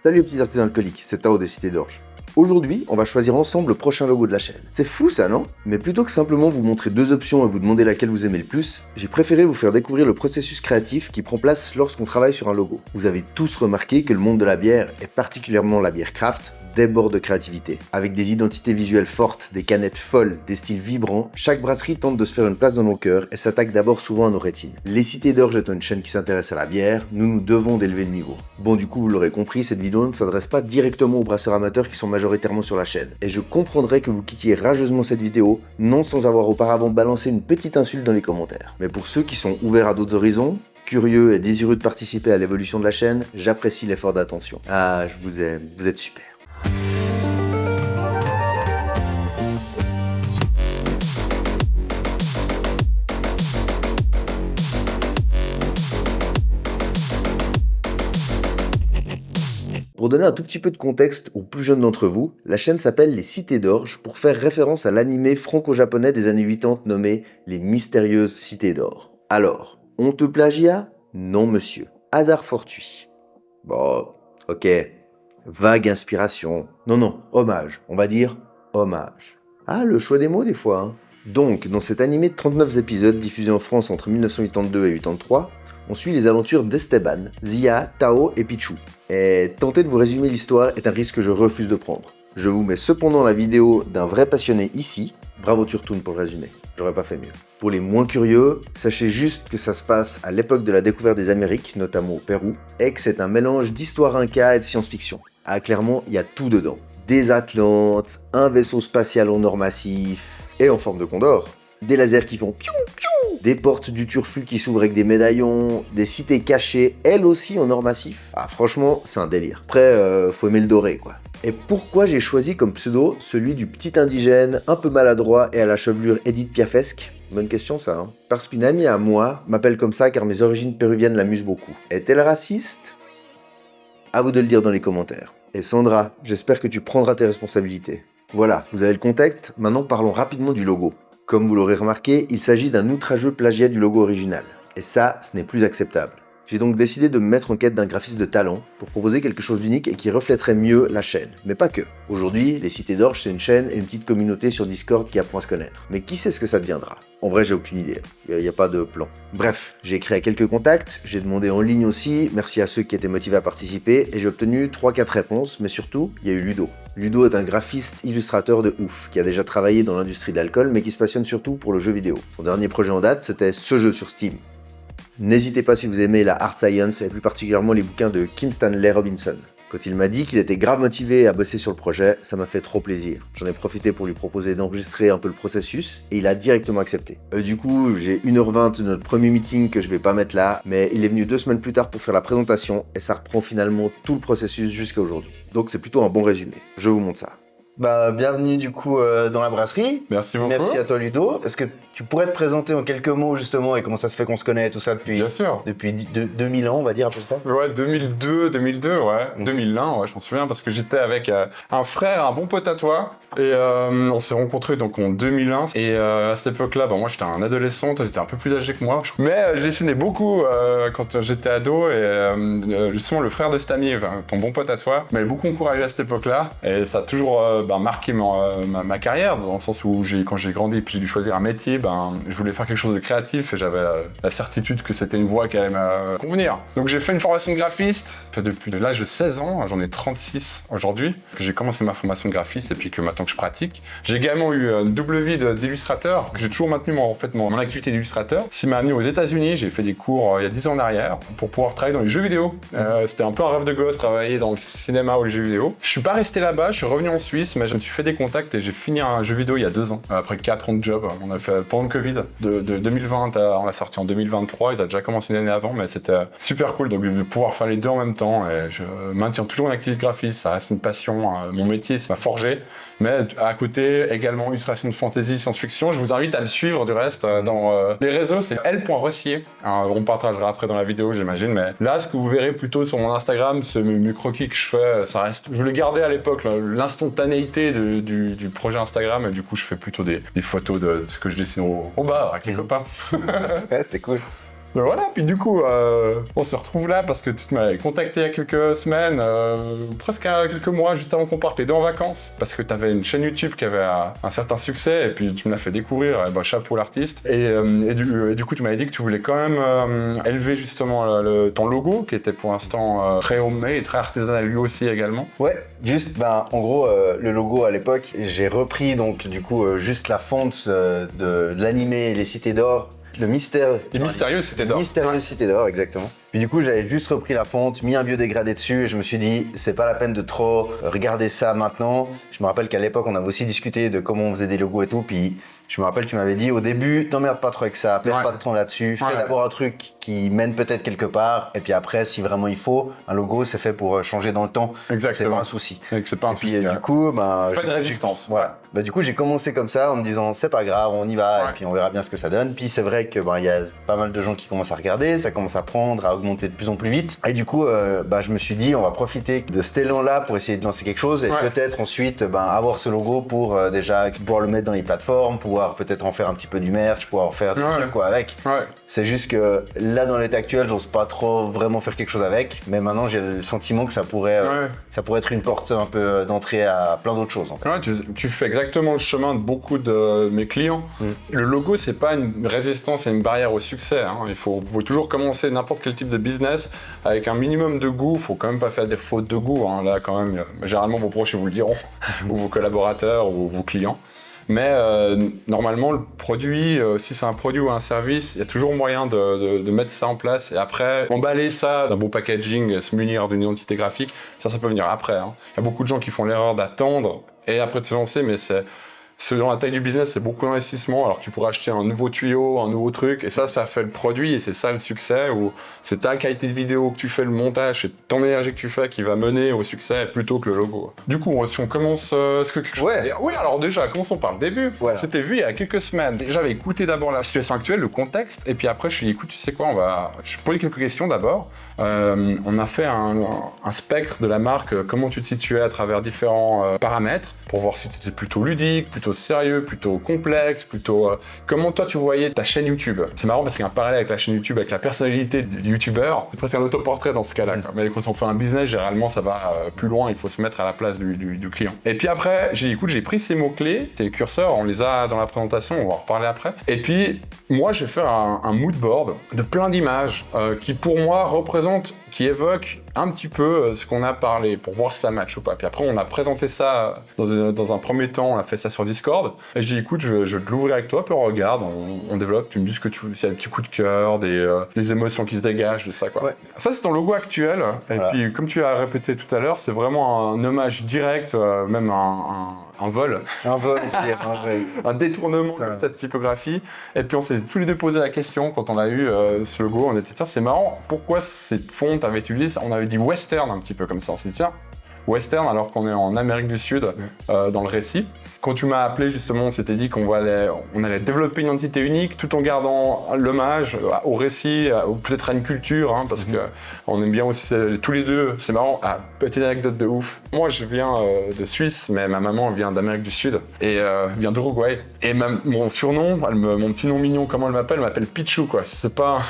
Salut les petits artisans alcooliques, c'est Tao des Cités d'Orge. Aujourd'hui, on va choisir ensemble le prochain logo de la chaîne. C'est fou ça, non? Mais plutôt que simplement vous montrer deux options et vous demander laquelle vous aimez le plus, j'ai préféré vous faire découvrir le processus créatif qui prend place lorsqu'on travaille sur un logo. Vous avez tous remarqué que le monde de la bière, et particulièrement la bière craft, déborde de créativité. Avec des identités visuelles fortes, des canettes folles, des styles vibrants, chaque brasserie tente de se faire une place dans nos cœurs et s'attaque d'abord souvent à nos rétines. Les Cités d'Orge est une chaîne qui s'intéresse à la bière, nous devons d'élever le niveau. Bon, du coup, vous l'aurez compris, cette vidéo ne s'adresse pas directement aux brasseurs amateurs qui sont majoritairement sur la chaîne. Et je comprendrais que vous quittiez rageusement cette vidéo, non sans avoir auparavant balancé une petite insulte dans les commentaires. Mais pour ceux qui sont ouverts à d'autres horizons, curieux et désireux de participer à l'évolution de la chaîne, j'apprécie l'effort d'attention. Ah, je vous aime, vous êtes super. Pour donner un tout petit peu de contexte aux plus jeunes d'entre vous, la chaîne s'appelle Les Cités d'Orge pour faire référence à l'animé franco-japonais des années 80 nommé Les Mystérieuses Cités d'Or. Alors, honteux plagiat? Non monsieur. Hasard fortuit. Bon, ok. Vague inspiration. Non, hommage. On va dire hommage. Ah, le choix des mots des fois, hein. Donc, dans cet animé de 39 épisodes diffusé en France entre 1982 et 1983, on suit les aventures d'Esteban, Zia, Tao et Pichu. Et tenter de vous résumer l'histoire est un risque que je refuse de prendre. Je vous mets cependant la vidéo d'un vrai passionné ici. Bravo Turtoon pour le résumé, j'aurais pas fait mieux. Pour les moins curieux, sachez juste que ça se passe à l'époque de la découverte des Amériques, notamment au Pérou, et que c'est un mélange d'histoire inca et de science-fiction. Ah clairement, il y a tout dedans. Des Atlantes, un vaisseau spatial en or massif, et en forme de condor, des lasers qui font piou piou, des portes du turfu qui s'ouvrent avec des médaillons, des cités cachées, elles aussi en or massif. Ah franchement, c'est un délire. Après, faut aimer le doré quoi. Et pourquoi j'ai choisi comme pseudo celui du petit indigène, un peu maladroit et à la chevelure Edith Piafesque? Bonne question ça, hein. Parce qu'une amie à moi m'appelle comme ça car mes origines péruviennes l'amusent beaucoup. Est-elle raciste? À vous de le dire dans les commentaires. Et Sandra, j'espère que tu prendras tes responsabilités. Voilà, vous avez le contexte, maintenant parlons rapidement du logo. Comme vous l'aurez remarqué, il s'agit d'un outrageux plagiat du logo original. Et ça, ce n'est plus acceptable. J'ai donc décidé de me mettre en quête d'un graphiste de talent pour proposer quelque chose d'unique et qui reflèterait mieux la chaîne. Mais pas que. Aujourd'hui, les Cités d'Orge, c'est une chaîne et une petite communauté sur Discord qui apprend à se connaître. Mais qui sait ce que ça deviendra? En vrai, j'ai aucune idée. Il n'y a pas de plan. Bref, j'ai écrit à quelques contacts, j'ai demandé en ligne aussi, merci à ceux qui étaient motivés à participer, et j'ai obtenu 3-4 réponses, mais surtout, il y a eu Ludo. Ludo est un graphiste illustrateur de ouf, qui a déjà travaillé dans l'industrie de l'alcool, mais qui se passionne surtout pour le jeu vidéo. Son dernier projet en date, c'était ce jeu sur Steam. N'hésitez pas si vous aimez la art science et plus particulièrement les bouquins de Kim Stanley Robinson. Quand il m'a dit qu'il était grave motivé à bosser sur le projet, ça m'a fait trop plaisir. J'en ai profité pour lui proposer d'enregistrer un peu le processus et il a directement accepté. Du coup, j'ai 1h20 de notre premier meeting que je vais pas mettre là, mais il est venu 2 semaines plus tard pour faire la présentation et ça reprend finalement tout le processus jusqu'à aujourd'hui. Donc c'est plutôt un bon résumé. Je vous montre ça. Bah, bienvenue du coup dans la brasserie. Merci beaucoup. Merci à toi Ludo. Est-ce que tu pourrais te présenter en quelques mots justement et comment ça se fait qu'on se connaît tout ça depuis, Bien sûr. depuis 2000 ans on va dire à peu près? Ouais, 2002, ouais. 2001, ouais, je m'en souviens parce que j'étais avec un frère, un bon pote à toi et on s'est rencontrés donc en 2001 et à cette époque-là, moi j'étais un adolescent, toi t'étais un peu plus âgé que moi. Mais je dessinais beaucoup quand j'étais ado et justement le frère de Stamy, ton bon pote à toi, m'avait beaucoup encouragé à cette époque-là et ça a toujours marqué ma carrière dans le sens où quand j'ai grandi et puis j'ai dû choisir un métier, je voulais faire quelque chose de créatif et j'avais la certitude que c'était une voie qui allait me convenir. Donc j'ai fait une formation de graphiste depuis l'âge de 16 ans, j'en ai 36 aujourd'hui, que j'ai commencé ma formation de graphiste et puis que maintenant que je pratique. J'ai également eu une double vie d'illustrateur, j'ai toujours maintenu mon activité d'illustrateur. Ce qui m'a amené aux États-Unis, j'ai fait des cours il y a 10 ans en arrière pour pouvoir travailler dans les jeux vidéo. C'était un peu un rêve de gosse, travailler dans le cinéma ou les jeux vidéo. Je suis pas resté là-bas, je suis revenu en Suisse, mais je me suis fait des contacts et j'ai fini un jeu vidéo il y a 2 ans. Après 4 ans de job, on a fait pendant le Covid, de 2020 on l'a sorti en 2023, ils ont déjà commencé une année avant, mais c'était super cool donc de pouvoir faire les deux en même temps et je maintiens toujours une activité graphiste, ça reste une passion, mon métier ça m'a forgé, mais à côté également illustration de fantasy, science-fiction. Je vous invite à le suivre du reste dans les réseaux, c'est l.rossier. On partagera après dans la vidéo j'imagine, mais là ce que vous verrez plutôt sur mon Instagram, mes croquis que je fais, ça reste, je voulais garder à l'époque l'instantanéité du projet Instagram et du coup je fais plutôt des photos de ce que je dessine au bar avec les copains. Ouais, c'est cool. Mais voilà, puis du coup, on se retrouve là parce que tu m'avais contacté il y a quelques semaines, presque quelques mois, juste avant qu'on parte les deux en vacances, parce que tu avais une chaîne YouTube qui avait un certain succès, et puis tu me l'as fait découvrir, et chapeau l'artiste. Et du coup, tu m'avais dit que tu voulais quand même élever justement ton logo, qui était pour l'instant très homemade et très artisanal lui aussi également. Ouais, juste, en gros, le logo à l'époque, j'ai repris donc du coup juste la fonte de l'animé Les Cités d'Or. Le mystère. Les mystérieux Cités d'Or. Mystérieux Cités d'Or, exactement. Puis du coup, j'avais juste repris la fonte, mis un biodégradé dessus et je me suis dit, c'est pas la peine de trop regarder ça maintenant. Je me rappelle qu'à l'époque, on avait aussi discuté de comment on faisait des logos et tout. Puis je me rappelle, tu m'avais dit, au début, t'emmerdes pas trop avec ça, perds pas de temps là-dessus. Fais d'abord un truc qui mène peut-être quelque part. Et puis après, si vraiment il faut, un logo, c'est fait pour changer dans le temps. Exactement. C'est pas un souci. C'est pas un souci. Et puis du coup, c'est pas de résistance. Voilà. Du coup, j'ai commencé comme ça en me disant, c'est pas grave, on y va et puis on verra bien ce que ça donne. Puis c'est vrai que il y a pas mal de gens qui commencent à regarder, ça commence à prendre, à augmenter de plus en plus vite. Et du coup, je me suis dit, on va profiter de cet élan-là pour essayer de lancer quelque chose et peut-être ensuite avoir ce logo pour déjà pouvoir le mettre dans les plateformes, pouvoir peut-être en faire un petit peu du merch, pouvoir faire des trucs avec. C'est juste que là, dans l'état actuel, j'ose pas trop vraiment faire quelque chose avec, mais maintenant j'ai le sentiment que ça pourrait être une porte un peu d'entrée à plein d'autres choses. En fait. Tu fais exactement le chemin de beaucoup de mes clients. Le logo, c'est pas une résistance et une barrière au succès. Hein. Il faut toujours commencer n'importe quel type de business avec un minimum de goût. Faut quand même pas faire des fautes de goût. Hein. Là, quand même, généralement, vos proches vous le diront, ou vos collaborateurs, ou vos clients. Mais normalement, le produit, si c'est un produit ou un service, il y a toujours moyen de mettre ça en place et après emballer ça d'un beau packaging, se munir d'une identité graphique, ça peut venir après. Hein. Il y a beaucoup de gens qui font l'erreur d'attendre et après de se lancer, mais selon la taille du business, c'est beaucoup d'investissement. Alors tu pourrais acheter un nouveau tuyau, un nouveau truc, et ça fait le produit, et c'est ça le succès, ou c'est ta qualité de vidéo que tu fais, le montage, c'est ton énergie que tu fais qui va mener au succès plutôt que le logo. Du coup, si on commence, est-ce que quelque chose... Oui, alors déjà, commençons par le début. Voilà. C'était vu il y a quelques semaines. J'avais écouté d'abord la situation actuelle, le contexte, et puis après je me suis dit, écoute, tu sais quoi, je pose quelques questions d'abord. On a fait un spectre de la marque, comment tu te situais à travers différents paramètres, pour voir si tu étais plutôt ludique, plutôt sérieux, plutôt complexe, plutôt... comment toi tu voyais ta chaîne YouTube? C'est marrant parce qu'il y a un parallèle avec la chaîne YouTube, avec la personnalité du YouTubeur. C'est presque un autoportrait dans ce cas-là. Mais quand on fait un business, généralement ça va plus loin, il faut se mettre à la place du client. Et puis après, j'ai pris ces mots-clés, ces curseurs, on les a dans la présentation, on va en reparler après. Et puis, moi je vais faire un mood board de plein d'images qui pour moi représentent, qui évoquent un petit peu ce qu'on a parlé pour voir si ça match ou pas. Puis après, on a présenté ça dans un premier temps, on a fait ça sur Discord. Et je dis, écoute, je vais te l'ouvrir avec toi, puis on regarde, on développe, tu me dis s'il y a des petits coups de cœur, des émotions qui se dégagent de ça, quoi. Ouais. Ça, c'est ton logo actuel. Et puis, comme tu as répété tout à l'heure, c'est vraiment un hommage direct, même un vol. Un vol, un détournement de cette typographie. Et puis, on s'est tous les deux posé la question quand on a eu ce logo. On était, tiens, c'est marrant, pourquoi cette fonte avait utilisé? On avait dit western un petit peu comme ça. On s'est dit, tiens, western alors qu'on est en Amérique du Sud dans le récit. Quand tu m'as appelé justement, on s'était dit qu'on allait développer une entité unique tout en gardant l'hommage au récit, ou peut-être à une culture, hein, parce que on aime bien aussi tous les deux. C'est marrant, petite anecdote de ouf. Moi je viens de Suisse, mais ma maman vient d'Amérique du Sud et vient d'Uruguay. Et mon surnom, mon petit nom mignon, comment elle m'appelle Pichou, quoi. C'est pas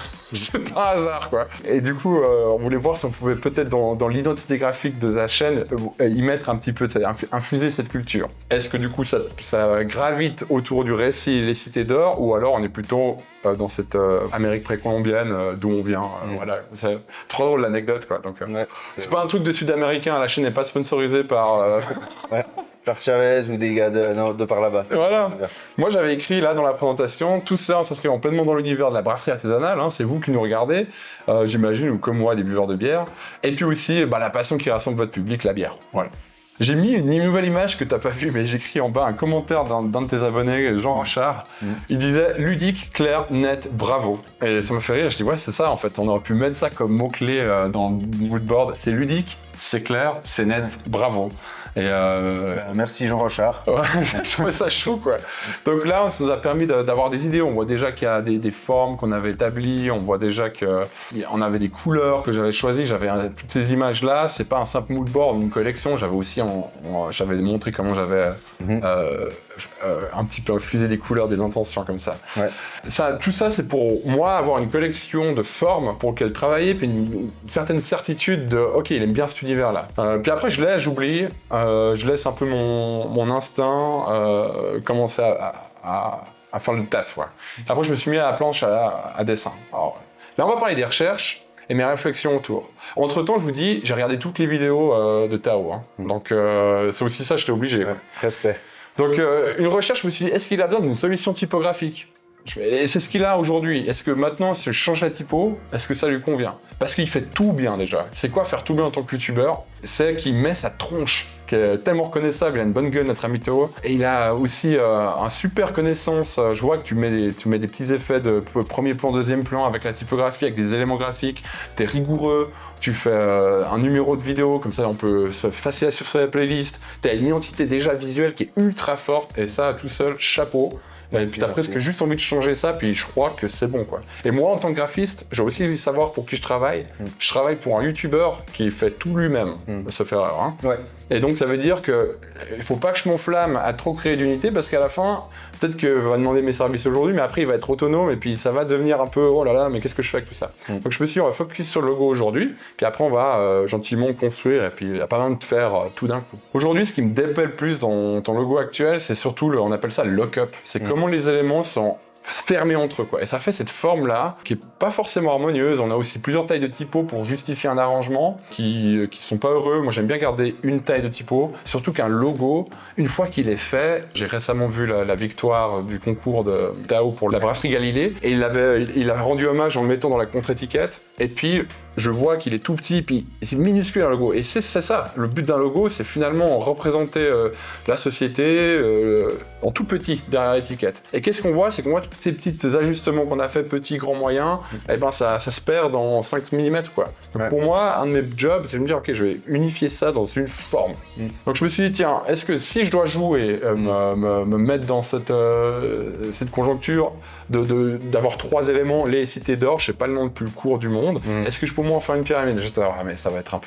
un hasard, quoi. Et du coup, on voulait voir si on pouvait peut-être dans l'identité graphique de la chaîne y mettre un petit peu, infuser cette culture. Est-ce que du coup ça gravite autour du récit Les Cités d'Or, ou alors on est plutôt dans cette Amérique précolombienne d'où on vient. Voilà, c'est trop drôle l'anecdote, quoi. Donc, c'est pas un truc de Sud-Américain, la chaîne n'est pas sponsorisée par... par Chavez ou des gars de par là-bas. Voilà. Moi, j'avais écrit là dans la présentation, tout cela s'inscrit pleinement dans l'univers de la brasserie artisanale. Hein, c'est vous qui nous regardez, j'imagine, ou comme moi, des buveurs de bière. Et puis aussi, la passion qui rassemble votre public, la bière. Voilà. J'ai mis une nouvelle image que t'as pas vue, mais j'ai écrit en bas un commentaire d'un de tes abonnés, Jean Richard. Il disait « ludique, clair, net, bravo ». Et ça m'a fait rire, je dis « ouais, c'est ça en fait, on aurait pu mettre ça comme mot-clé dans le moodboard. C'est ludique, c'est clair, c'est net, bravo. Et Merci Jean Rochard. Ouais, je trouvais ça chaud, quoi. Donc là, ça nous a permis d'avoir des idées. On voit déjà qu'il y a des formes qu'on avait établies. On voit déjà qu'on avait des couleurs que j'avais choisies. J'avais toutes ces images-là. C'est pas un simple mood board, une collection. J'avais aussi, j'avais montré comment j'avais un petit peu infusé des couleurs, des intentions comme ça. Ouais. Tout ça, c'est pour moi avoir une collection de formes pour lesquelles travailler, puis une certaine certitude de OK, il aime bien cet univers-là. Puis après, j'oublie. Je laisse un peu mon instinct commencer à faire le taf. Ouais. Après, je me suis mis à la planche à dessin. Alors, là, on va parler des recherches et mes réflexions autour. Entre-temps, je vous dis, j'ai regardé toutes les vidéos de Tao. Hein. Donc, c'est aussi ça, j'étais obligé. Ouais. Respect. Donc, une recherche, je me suis dit, est-ce qu'il a besoin d'une solution typographique ? Et c'est ce qu'il a aujourd'hui. Est-ce que maintenant, si je change la typo, est-ce que ça lui convient ? Parce qu'il fait tout bien déjà. C'est quoi faire tout bien en tant que youtubeur ? C'est qu'il met sa tronche, qui est tellement reconnaissable, il a une bonne gueule, notre ami Tao. Et il a aussi un super connaissance. Je vois que tu mets des petits effets de premier plan, deuxième plan avec la typographie, avec des éléments graphiques. T'es rigoureux, tu fais un numéro de vidéo, comme ça on peut se facile sur la playlist. T'as une identité déjà visuelle qui est ultra forte, et ça, tout seul, chapeau. Et puis t'as presque juste envie de changer ça, puis je crois que c'est bon, quoi. Et moi, en tant que graphiste, j'ai aussi envie de savoir pour qui je travaille. Je travaille pour un youtubeur qui fait tout lui-même, ça fait erreur, hein. Ouais. Et donc ça veut dire que il faut pas que je m'enflamme à trop créer d'unités, parce qu'à la fin, peut-être qu'il va demander mes services aujourd'hui, mais après il va être autonome, et puis ça va devenir un peu, oh là là, mais qu'est-ce que je fais avec tout ça ? Donc je me suis focus sur le logo aujourd'hui, puis après on va gentiment construire, et puis il n'y a pas besoin de faire tout d'un coup. Aujourd'hui, ce qui me déplaît le plus dans ton logo actuel, c'est surtout, on appelle ça le lock-up. C'est comment les éléments sont fermés entre eux, quoi. Et ça fait cette forme-là, qui est pas forcément harmonieuse. On a aussi plusieurs tailles de typo pour justifier un arrangement qui sont pas heureux. Moi, j'aime bien garder une taille de typo, surtout qu'un logo, une fois qu'il est fait, j'ai récemment vu la victoire du concours de Tao pour la brasserie Galilée, et il a rendu hommage en le mettant dans la contre-étiquette, et puis je vois qu'il est tout petit, puis c'est minuscule un logo. Et c'est ça, le but d'un logo, c'est finalement représenter la société en tout petit derrière l'étiquette. Et qu'est-ce qu'on voit ? C'est qu'on voit tous ces petits ajustements qu'on a fait, petits, grands, moyens, et ben ça se perd dans 5 mm, quoi. Donc pour moi, un de mes jobs, c'est de me dire, ok, je vais unifier ça dans une forme. Donc je me suis dit, tiens, est-ce que si je dois jouer, me mettre dans cette conjoncture d'avoir 3 éléments, les cités d'or, je sais pas le nom le plus court du monde, est-ce que je peux moi en faire une pyramide ? J'étais là, mais ça va être un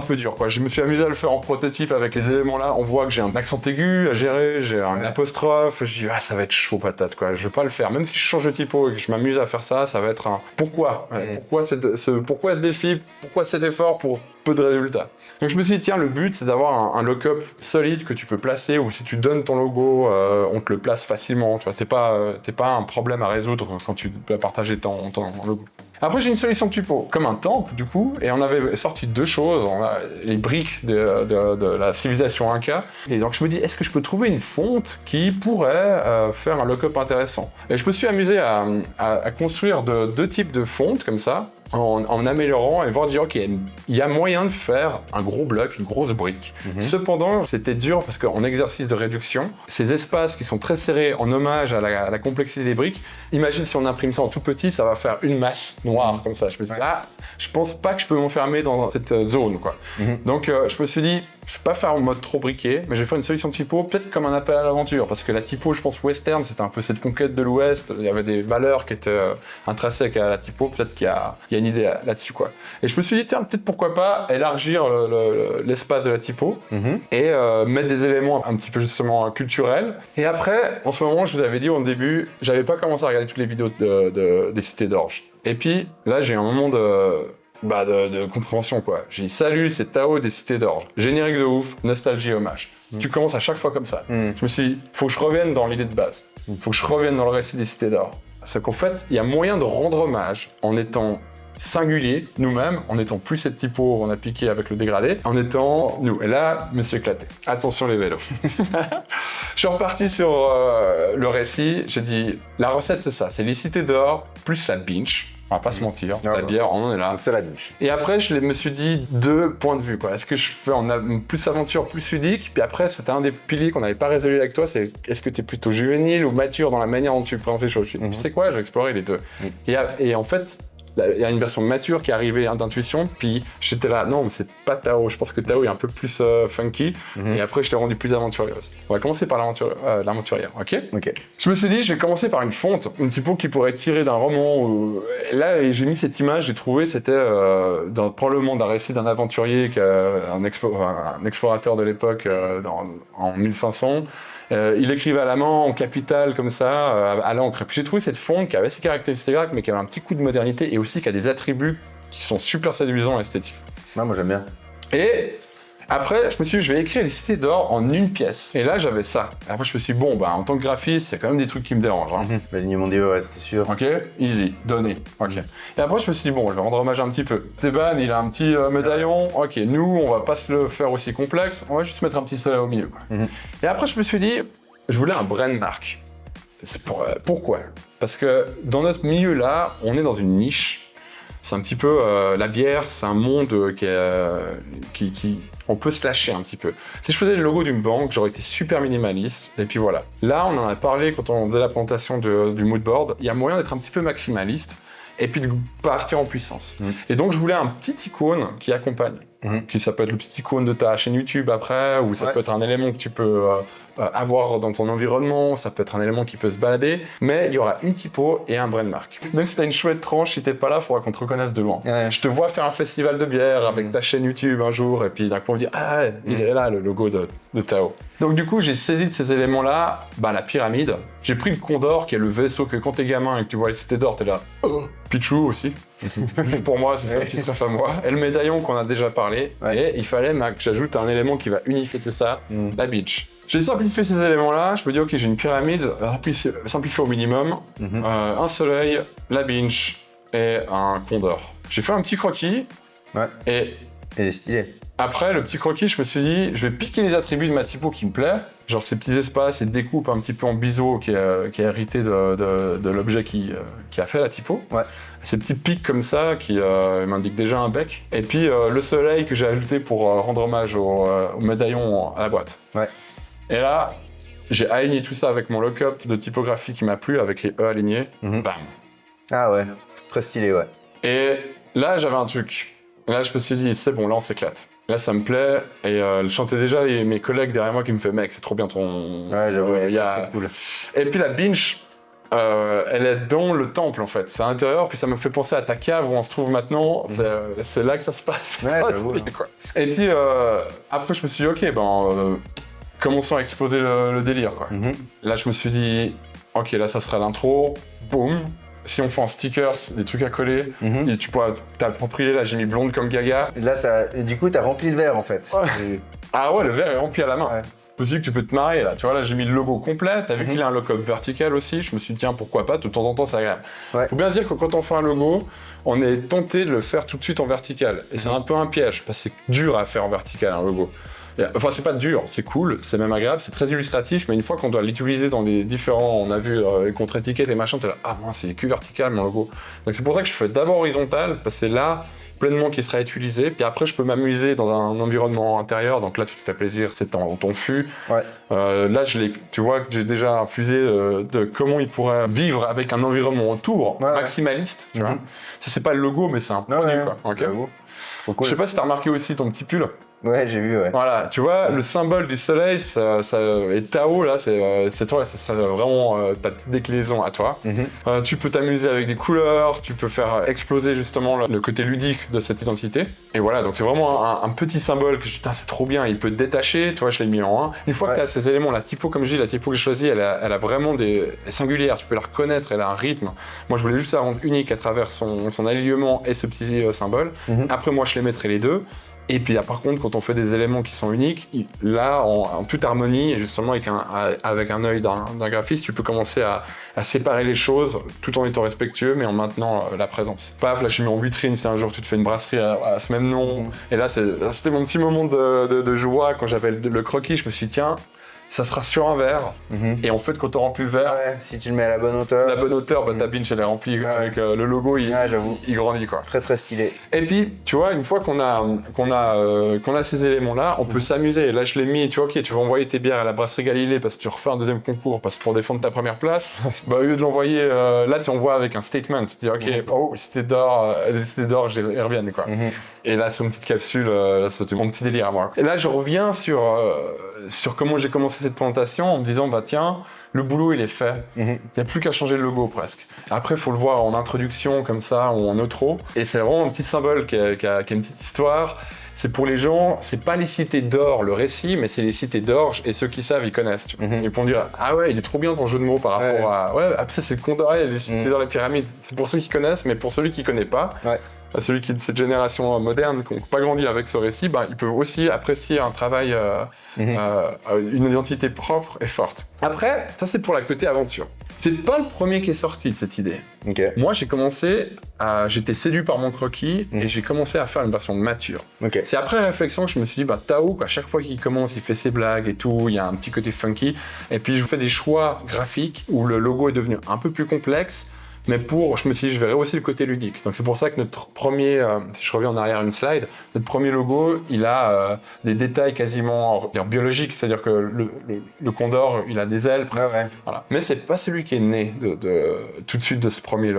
peu dur, quoi. Je me suis amusé à le faire en prototype avec les éléments là. On voit que j'ai un accent aigu à gérer, j'ai un apostrophe. Je dis, ça va être chaud patate, quoi. Je vais pas le faire. Même si je change de typo et que je m'amuse à faire ça, ça va être un pourquoi. Pourquoi ce défi ? Pourquoi cet effort pour peu de résultats ? Donc je me suis dit, tiens, le but c'est d'avoir un lock-up solide que tu peux placer, ou si tu donnes ton logo, on te le place facilement. Tu vois, t'es pas un problème à résoudre quand tu dois partager ton logo. Après, j'ai une solution typo, comme un temple, du coup, et on avait sorti 2 choses. On a les briques de la civilisation Inca. Et donc, je me dis, est-ce que je peux trouver une fonte qui pourrait faire un lock-up intéressant ? Et je me suis amusé à construire 2 types de fontes, comme ça, en améliorant et voir dire, ok, il y a moyen de faire un gros bloc, une grosse brique. Cependant, c'était dur parce qu'en exercice de réduction, ces espaces qui sont très serrés en hommage à la complexité des briques, imagine si on imprime ça en tout petit, ça va faire une masse noire comme ça. Je me suis dit, je pense pas que je peux m'enfermer dans cette zone, quoi. Donc, je me suis dit, je vais pas faire en mode trop briqué, mais je vais faire une solution typo, peut-être comme un appel à l'aventure, parce que la typo, je pense, western, c'était un peu cette conquête de l'Ouest, il y avait des valeurs qui étaient intrinsèques à la typo, peut-être qu'il y a une idée là-dessus, quoi. Et je me suis dit, tiens, peut-être pourquoi pas élargir l'espace de la typo, et mettre des éléments un petit peu justement culturels. Et après, en ce moment, je vous avais dit au début, j'avais pas commencé à regarder toutes les vidéos des cités d'orge. Et puis, là, j'ai un moment de compréhension, quoi. J'ai dit, salut, c'est Tao des cités d'orge. Générique de ouf, nostalgie, hommage. Tu commences à chaque fois comme ça. Je me suis dit, faut que je revienne dans l'idée de base. Faut que je revienne dans le récit des cités d'or. C'est qu'en fait, il y a moyen de rendre hommage en étant singulier, nous-mêmes, en étant plus cette typo on a piqué avec le dégradé, en étant nous. Et là, je me suis éclaté. Attention les vélos. Je suis reparti sur le récit. J'ai dit, la recette c'est ça, c'est les cités d'or plus la binge. On va pas se mentir, la bière, on en est là. C'est la niche. Et après, je me suis dit 2 points de vue, quoi. Est-ce que je fais plus aventure, plus ludique ? Puis après, c'était un des piliers qu'on n'avait pas résolu avec toi, c'est est-ce que tu es plutôt juvénile ou mature dans la manière dont tu présentes les choses ? Tu sais quoi, je vais explorer les 2. Et en fait, il y a une version mature qui est arrivée d'intuition, puis j'étais là, non, mais c'est pas Tao, je pense que Tao est un peu plus funky, et après je l'ai rendu plus aventurier. On va commencer par l'aventurière, ok? Ok. Je me suis dit, je vais commencer par une fonte, une typo qui pourrait être tirée d'un roman. Et là, j'ai mis cette image, j'ai trouvé, c'était probablement d'un récit d'un aventurier, un explorateur de l'époque en 1500. Il écrivait à la main, en capital, comme ça, à l'encre. Et puis j'ai trouvé cette fonte qui avait ses caractéristiques, mais qui avait un petit coup de modernité, et aussi qui a des attributs qui sont super séduisants et esthétiques. Ouais, moi j'aime bien. Et après, je me suis dit, je vais écrire les cités d'or en une pièce. Et là, j'avais ça. Et après, je me suis dit, bon, bah, en tant que graphiste, il y a quand même des trucs qui me dérangent. Hein. L'alignement des ouais, c'est sûr. Ok, easy, donné. Ok. Et après, je me suis dit, bon, je vais rendre hommage un petit peu. Esteban, il a un petit médaillon. Ok, nous, on va pas se le faire aussi complexe. On va juste mettre un petit soleil au milieu. Quoi. Et après, je me suis dit, je voulais un brand mark. Pourquoi? Parce que dans notre milieu-là, on est dans une niche. C'est un petit peu la bière, c'est un monde qui on peut se lâcher un petit peu. Si je faisais le logo d'une banque, j'aurais été super minimaliste. Et puis voilà. Là, on en a parlé quand on faisait la présentation du mood board. Il y a moyen d'être un petit peu maximaliste et puis de partir en puissance. Et donc, je voulais un petit icône qui accompagne. Ça peut être le petit icône de ta chaîne YouTube après, ou ça peut être un élément que tu peux avoir dans ton environnement, ça peut être un élément qui peut se balader, mais il y aura une typo et un brand mark. Même si t'as une chouette tranche, si t'es pas là, il faudra qu'on te reconnaisse de loin. Ouais. Je te vois faire un festival de bière avec ta chaîne YouTube un jour, et puis d'un coup on me dit « Ah, il est là, le logo de Tao ». Donc du coup, j'ai saisi de ces éléments-là, la pyramide. J'ai pris le Condor, qui est le vaisseau que quand t'es gamin et que tu vois les cités d'or, t'es là « Oh !» Pichou aussi. Pour moi, c'est ça qui se ref à moi. Et le médaillon qu'on a déjà parlé. Et il fallait que j'ajoute un élément qui va unifier tout ça, la beach. J'ai simplifié ces éléments-là. Je me dis, ok, j'ai une pyramide simplifiée au minimum. Un soleil, la beach et un condor. J'ai fait un petit croquis. Et il est stylé. Après, le petit croquis, je me suis dit, je vais piquer les attributs de ma typo qui me plaît. Genre ces petits espaces et découpes un petit peu en biseau qui est hérité de l'objet qui a fait la typo. Ces petits pics comme ça qui m'indiquent déjà un bec. Et puis le soleil que j'ai ajouté pour rendre hommage au médaillon à la boîte. Et là, j'ai aligné tout ça avec mon lock-up de typographie qui m'a plu, avec les E alignés. Bam. Ah ouais, très stylé, ouais. Et là, j'avais un truc. Là, je me suis dit, c'est bon, là, on s'éclate. Là, ça me plaît, et je chantais déjà mes collègues derrière moi qui me font « Mec, c'est trop bien ton... » Ouais, j'avoue, c'est cool. Et puis la bench, elle est dans le temple, en fait. C'est à l'intérieur, puis ça me fait penser à ta cave où on se trouve maintenant. C'est là que ça se passe. Ouais, j'avoue. Et puis, après, je me suis dit « Ok, commençons à exposer le délire, quoi. Là, je me suis dit « Ok, là, ça sera l'intro. Boum. Si on fait en stickers, des trucs à coller, et tu pourras t'approprier, là j'ai mis blonde comme Gaga. Et là, du coup, t'as rempli le verre en fait. Ah ouais, le verre est rempli à la main. Je me suis dit que tu peux te marier là, tu vois, là j'ai mis le logo complet, t'as vu qu'il a un lock-up vertical aussi, je me suis dit tiens, pourquoi pas, de temps en temps c'est agréable. Faut bien dire que quand on fait un logo, on est tenté de le faire tout de suite en vertical, et c'est un peu un piège, parce que c'est dur à faire en vertical un logo. Enfin, c'est pas dur, c'est cool, c'est même agréable, c'est très illustratif, mais une fois qu'on doit l'utiliser dans les différents, on a vu les contre-étiquettes et machin, t'es là, ah mince, c'est que vertical mon logo. Donc c'est pour ça que je fais d'abord horizontal, parce que c'est là pleinement qui sera utilisé, puis après je peux m'amuser dans un environnement intérieur, donc là tu te fais plaisir, c'est ton fût. Là, tu vois que j'ai déjà infusé de comment il pourrait vivre avec un environnement autour, maximaliste, tu vois. Ça c'est pas le logo, mais c'est un produit, quoi. Okay. Cool. Je sais pas si t'as remarqué aussi ton petit pull. Ouais, j'ai vu, ouais. Voilà, tu vois, le symbole du soleil, et Tao, là, c'est toi, ça serait vraiment ta petite déclinaison à toi. Tu peux t'amuser avec des couleurs, tu peux faire exploser justement le côté ludique de cette identité. Et voilà, donc c'est vraiment un petit symbole que je dis, putain, c'est trop bien, il peut te détacher, tu vois, je l'ai mis en 1. Une fois que tu as ces éléments, la typo, comme je dis, la typo que j'ai choisie, elle a vraiment elle est singulière, tu peux la reconnaître, elle a un rythme. Moi, je voulais juste la rendre unique à travers son alignement et ce petit symbole. Après, moi, je les mettrai les deux. Et puis là, par contre, quand on fait des éléments qui sont uniques, là, en toute harmonie, et justement avec un œil d'un graphiste, tu peux commencer à séparer les choses tout en étant respectueux, mais en maintenant la présence. Paf, là, je mets en vitrine, si un jour tu te fais une brasserie à ce même nom. Et là, c'était mon petit moment de joie quand j'avais le croquis. Je me suis dit, tiens, ça sera sur un verre. Et en fait, quand on remplit le verre, si tu le mets à la bonne hauteur, ta binge elle est remplie avec le logo, il grandit quoi. Très très stylé. Et puis, tu vois, une fois qu'on a ces éléments-là, on peut s'amuser. Là, je l'ai mis, tu vois, ok, tu vas envoyer tes bières à la brasserie Galilée parce que tu refais un deuxième concours parce que pour défendre ta première place, bah, au lieu de l'envoyer, là, tu envoies avec un statement, c'est-à-dire, ok, oh, Cité d'Or, je revienne quoi. Et là, sur une petite capsule, là, c'était mon petit délire à moi. Et là, je reviens sur comment j'ai commencé cette présentation en me disant, bah tiens, le boulot, il est fait. Il n'y a plus qu'à changer le logo, presque. Après, il faut le voir en introduction, comme ça, ou en outro. Et c'est vraiment un petit symbole qui a une petite histoire. C'est pour les gens, c'est pas les cités d'or, le récit, mais c'est les cités d'orge, et ceux qui savent, ils connaissent. Tu vois. Ils vont dire, ah ouais, il est trop bien ton jeu de mots par rapport à... Ouais, après, c'est le Condor, les cités d'or, les pyramides. C'est pour ceux qui connaissent, mais pour celui qui connaît pas... Celui qui est de cette génération moderne, qui n'a pas grandi avec ce récit, bah, il peut aussi apprécier un travail, une identité propre et forte. Après, ça c'est pour la côté aventure. C'est pas le premier qui est sorti de cette idée. Moi j'étais séduit par mon croquis et j'ai commencé à faire une version mature. C'est après réflexion que je me suis dit, bah Tao, à chaque fois qu'il commence, il fait ses blagues et tout, il y a un petit côté funky. Et puis je fais des choix graphiques où le logo est devenu un peu plus complexe. Mais je me suis dit, je verrai aussi le côté ludique. Donc c'est pour ça que notre premier, si je reviens en arrière une slide, notre premier logo, il a des détails quasiment biologiques, c'est-à-dire que le condor, il a des ailes. Voilà. Mais c'est pas celui qui est né tout de suite de ce premier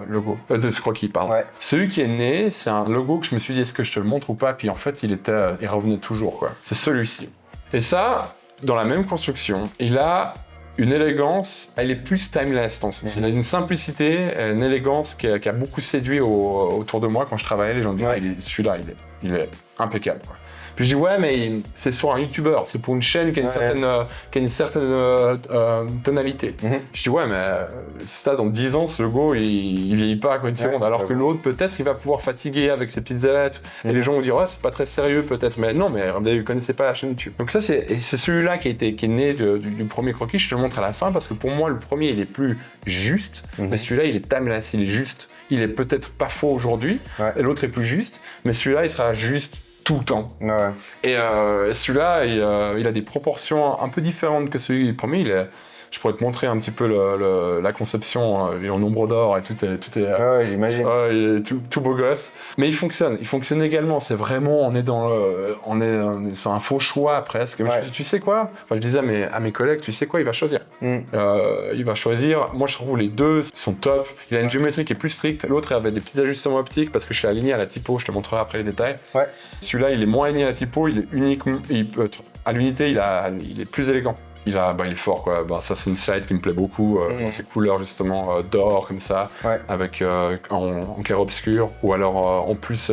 logo, de ce croquis, pardon. Celui qui est né, c'est un logo que je me suis dit, est-ce que je te le montre ou pas? Puis en fait, il revenait toujours, quoi. C'est celui-ci. Et ça, dans la même construction, il a une élégance, elle est plus timeless dans le sens. Il a une simplicité, une élégance qui a beaucoup séduit autour de moi quand je travaillais. Les gens disaient, celui-là, il est impeccable, quoi. Puis je dis, ouais, mais c'est sur un youtubeur, c'est pour une chaîne qui a une certaine tonalité. Je dis, ouais, mais ça, dans 10 ans, ce logo, il vieillit pas à quoi une seconde. Alors que l'autre, peut-être, il va pouvoir fatiguer avec ses petites ailettes. Et les gens vont dire, ouais, c'est pas très sérieux, peut-être. Mais non, mais vous connaissez pas la chaîne YouTube. Donc ça, c'est celui-là qui est né du premier croquis. Je te le montre à la fin parce que pour moi, le premier, il est plus juste. Mais celui-là, il est timeless, il est juste. Il est peut-être pas faux aujourd'hui. Et l'autre est plus juste. Mais celui-là, il sera juste tout le temps. Et celui-là, il a des proportions un peu différentes que celui du premier. Je pourrais te montrer un petit peu la conception, il est en nombre d'or et tout est j'imagine. Il est tout beau gosse. Mais il fonctionne également. C'est vraiment, on est sur un faux choix presque. Mais tu sais quoi? Enfin, je disais à mes collègues, tu sais quoi? Il va choisir. Il va choisir. Moi, je trouve les deux sont top. Il a une géométrie qui est plus stricte. L'autre avait des petits ajustements optiques parce que je suis aligné à la typo. Je te montrerai après les détails. Celui-là, il est moins aligné à la typo. Il est uniquement, à l'unité, il est plus élégant. Il est fort, quoi. Ça, c'est une slide qui me plaît beaucoup, dans ses couleurs, justement, d'or, comme ça, avec en clair-obscur, ou alors, en plus,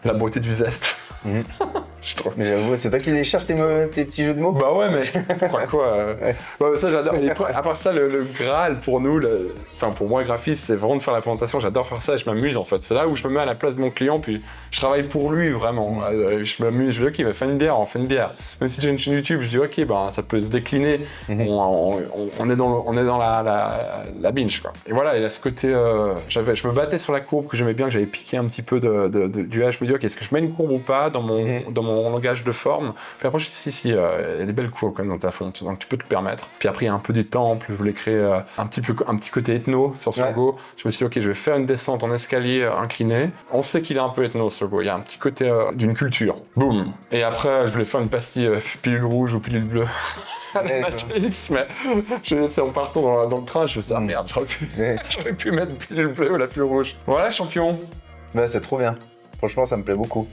la beauté du zeste. Mais j'avoue, c'est toi qui les cherches tes petits jeux de mots? Bah ouais, mais ça j'adore. À part ça, le Graal pour nous, pour moi graphiste, c'est vraiment de faire la présentation. J'adore faire ça et je m'amuse en fait. C'est là où je me mets à la place de mon client, puis je travaille pour lui vraiment. Je m'amuse, je dis ok, fais une bière, on fait une bière. Même si j'ai une chaîne YouTube, je dis ok, ça peut se décliner. On est dans la binge, quoi. Et voilà, il y a ce côté, je me battais sur la courbe que j'aimais bien, que j'avais piqué un petit peu du H. Je me dis ok, est-ce que je mets une courbe ou pas dans mon langage de forme. Puis après, je me suis dit, il y a des belles courbes quand même dans ta fonte, donc tu peux te permettre. Puis après, il y a un peu des temples, je voulais créer un petit côté ethno sur ce logo. Je me suis dit, ok, je vais faire une descente en escalier incliné. On sait qu'il est un peu ethno ce logo, il y a un petit côté d'une culture. Boum. Et après, je voulais faire une pastille pilule rouge ou pilule bleue. Matrix, mais en partant dans le train, je me suis dit, merde, j'aurais pu mettre pilule bleue ou la pilule rouge. Voilà, champion. C'est trop bien. Franchement, ça me plaît beaucoup.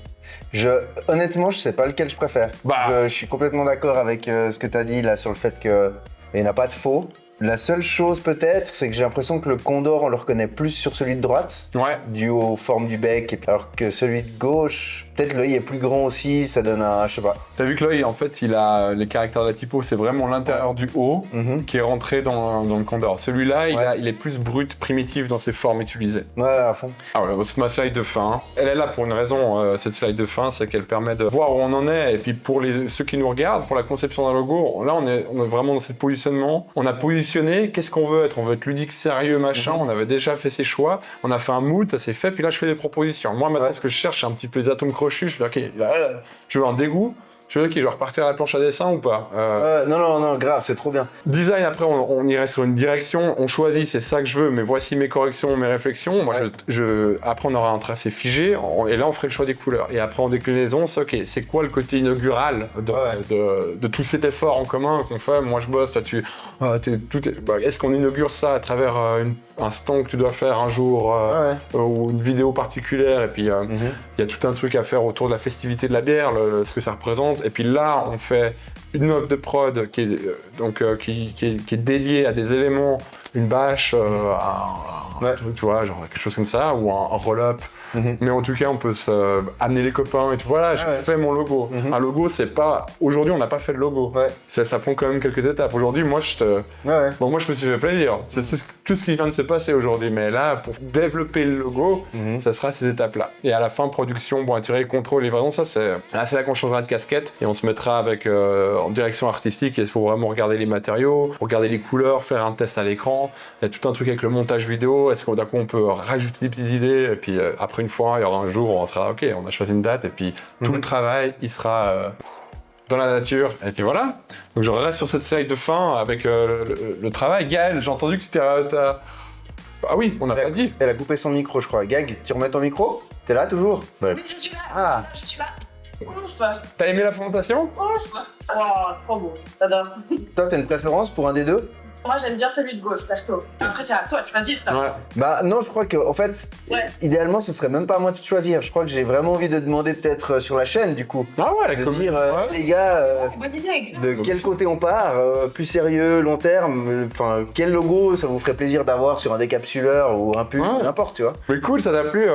Honnêtement, je sais pas lequel je préfère. Je suis complètement d'accord avec ce que tu as dit là sur le fait qu'il n'y a pas de faux. La seule chose peut-être, c'est que j'ai l'impression que le condor, on le reconnaît plus sur celui de droite, dû aux formes du bec, alors que celui de gauche, peut-être l'œil est plus grand aussi, ça donne un, je sais pas. T'as vu que l'œil, en fait, il a les caractères de la typo, c'est vraiment l'intérieur du haut qui est rentré dans le condor. Celui-là, il est plus brut, primitif dans ses formes utilisées. À fond. Ah ouais, c'est ma slide de fin. Elle est là pour une raison, cette slide de fin, c'est qu'elle permet de voir où on en est, et puis pour ceux qui nous regardent, pour la conception d'un logo, là, on est vraiment dans ce positionnement. On a positionné, qu'est-ce qu'on veut être? On veut être ludique, sérieux, machin. On avait déjà fait ses choix, on a fait un mood, ça s'est fait, puis là, je fais des propositions. Moi, maintenant, ce que je cherche, c'est un petit peu les atomes crochus. Je fais, ok, là, je veux un dégoût. Je veux dire, je vais repartir à la planche à dessin ou pas Non, grave, c'est trop bien. Design, après, on irait sur une direction, on choisit, c'est ça que je veux, mais voici mes corrections, mes réflexions. Moi, après, on aura un tracé figé, et là, on ferait le choix des couleurs. Et après, en déclinaison, c'est OK, c'est quoi le côté inaugural de tout cet effort en commun qu'on fait? Moi, je bosse, là-dessus. Est-ce qu'on inaugure ça à travers un stand que tu dois faire un jour, ou une vidéo particulière, et puis il y a tout un truc à faire autour de la festivité de la bière, ce que ça représente. Et puis là, on fait une offre de prod qui est dédiée à des éléments, une bâche, un truc, tu vois, genre quelque chose comme ça, ou un roll-up. Mais en tout cas, on peut amener les copains et tout. Voilà, je fais mon logo. Un logo, c'est pas... Aujourd'hui, on n'a pas fait de logo. Ça prend quand même quelques étapes. Aujourd'hui, moi, moi, je me suis fait plaisir. C'est tout ce qui vient de se passer aujourd'hui. Mais là, pour développer le logo, ça sera ces étapes-là. Et à la fin, production, tirer, contrôle, livraison, c'est là qu'on changera de casquette et on se mettra avec en direction artistique. Il faut vraiment regarder les matériaux, regarder les couleurs, faire un test à l'écran. Il y a tout un truc avec le montage vidéo. Est-ce qu'on d'un coup, on peut rajouter des petites idées? Et puis après, une fois, il y aura un jour où on sera OK, on a choisi une date et puis tout le travail, il sera dans la nature. Et puis voilà. Donc je reste sur cette série de fin avec le travail. Gaël, j'ai entendu que tu t'as... Ah oui, on n'a pas dit. Elle a coupé son micro, je crois. Gag, tu remets ton micro? T'es là toujours? Oui, je suis là. Ah. Je suis là. Ouf. T'as aimé la présentation? Ouf. Wow, trop beau. J'adore. Toi, t'as une préférence pour un des deux? Moi, j'aime bien celui de gauche, perso. Après, c'est à toi de choisir. Bah non, je crois que en fait, idéalement, ce serait même pas à moi de choisir. Je crois que j'ai vraiment envie de demander peut-être sur la chaîne, du coup. Ah ouais, de dire, les gars, Bonne idée. de quel côté on part? Plus sérieux, long terme? Enfin, quel logo ça vous ferait plaisir d'avoir sur un décapsuleur ou un pull, n'importe, tu vois? Mais cool, ça t'a plu.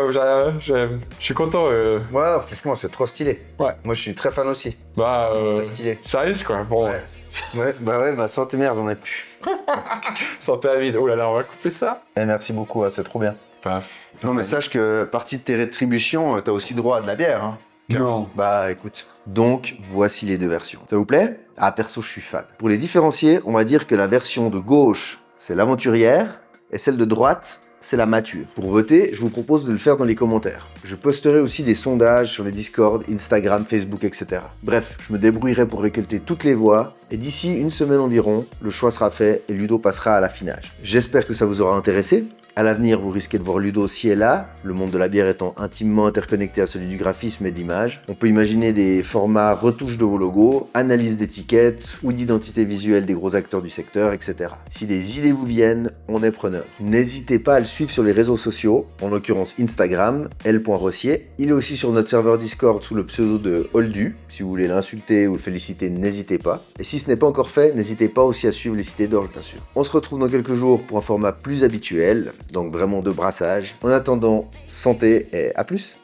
Je suis content. Ouais, franchement, c'est trop stylé. Ouais. Moi, je suis très fan aussi. Très stylé. Ça risque, quoi. Bon. Bah santé merde, on est plus. Santé à vide. Oh là là, on va couper ça. Merci beaucoup, c'est trop bien. Paf. Non, mais sache que partie de tes rétributions, t'as aussi droit à de la bière, hein. Non. Bah écoute. Donc, voici les deux versions. Ça vous plaît? Ah, perso, je suis fan. Pour les différencier, on va dire que la version de gauche, c'est l'aventurière, et celle de droite, c'est la mature. Pour voter, je vous propose de le faire dans les commentaires. Je posterai aussi des sondages sur les Discord, Instagram, Facebook, etc. Bref, je me débrouillerai pour récolter toutes les voix, et d'ici une semaine environ, le choix sera fait et Ludo passera à l'affinage. J'espère que ça vous aura intéressé. À l'avenir, vous risquez de voir Ludo ci et là, le monde de la bière étant intimement interconnecté à celui du graphisme et de l'image. On peut imaginer des formats retouches de vos logos, analyse d'étiquettes ou d'identité visuelle des gros acteurs du secteur, etc. Si des idées vous viennent, on est preneur. N'hésitez pas à le suivre sur les réseaux sociaux, en l'occurrence Instagram, l.rossier. Il est aussi sur notre serveur Discord sous le pseudo de Holdu. Si vous voulez l'insulter ou le féliciter, n'hésitez pas. Et si ce n'est pas encore fait, n'hésitez pas aussi à suivre les cités d'orge, bien sûr. On se retrouve dans quelques jours pour un format plus habituel, donc vraiment de brassage. En attendant, santé et à plus!